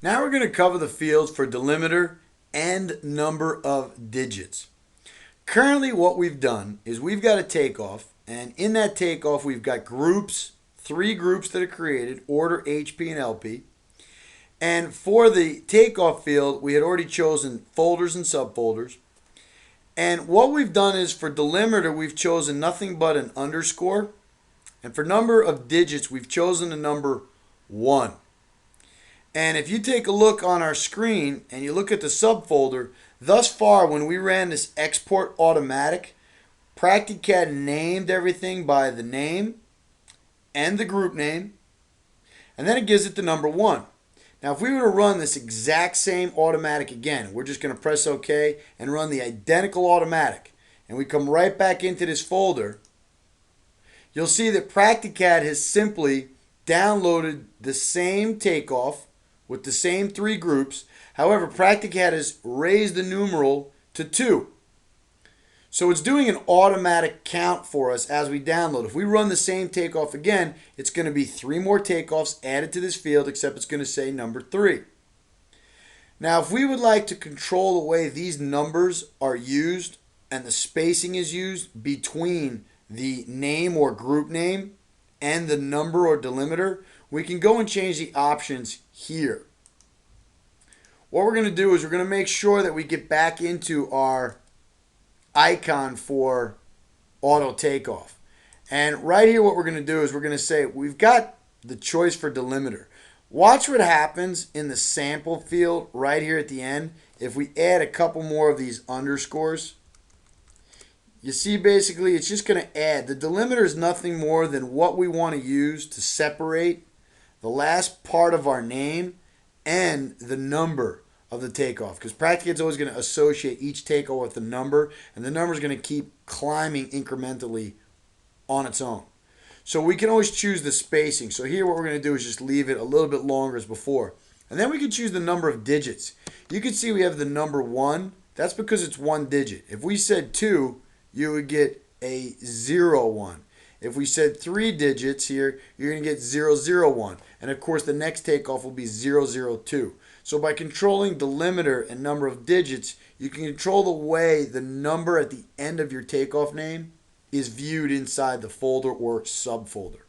Now we're going to cover the fields for delimiter and number of digits. Currently what we've done is we've got a takeoff, and in that takeoff we've got groups, 3 groups that are created, order, HP, and LP. And for the takeoff field, we had already chosen folders and subfolders. And what we've done is for delimiter, we've chosen nothing but an underscore. And for number of digits, we've chosen the number 1. And if you take a look on our screen and you look at the subfolder, thus far when we ran this export automatic, PractiCAD named everything by the name and the group name, and then it gives it the number 1. Now if we were to run this exact same automatic again, we're just going to press OK and run the identical automatic, and we come right back into this folder, you'll see that PractiCAD has simply downloaded the same takeoff with the same 3 groups. However, PractiCAD has raised the numeral to 2. So it's doing an automatic count for us as we download. If we run the same takeoff again, it's going to be 3 more takeoffs added to this field, except it's going to say number 3. Now, if we would like to control the way these numbers are used and the spacing is used between the name or group name and the number or delimiter, we can go and change the options here. What we're going to do is we're going to make sure that we get back into our icon for auto takeoff. And right here what we're going to do is we're going to say we've got the choice for delimiter. Watch what happens in the sample field right here at the end if we add a couple more of these underscores. You see, basically it's just going to add. The delimiter is nothing more than what we want to use to separate the last part of our name and the number of the takeoff, because PractiCAD is always going to associate each takeoff with the number, and the number is going to keep climbing incrementally on its own. So we can always choose the spacing. So here what we're going to do is just leave it a little bit longer as before. And then we can choose the number of digits. You can see we have the number 1. That's because it's 1 digit. If we said 2, you would get a 01. If we said 3 digits here, you're going to get 001. And of course, the next takeoff will be 002. So by controlling delimiter and number of digits, you can control the way the number at the end of your takeoff name is viewed inside the folder or subfolder.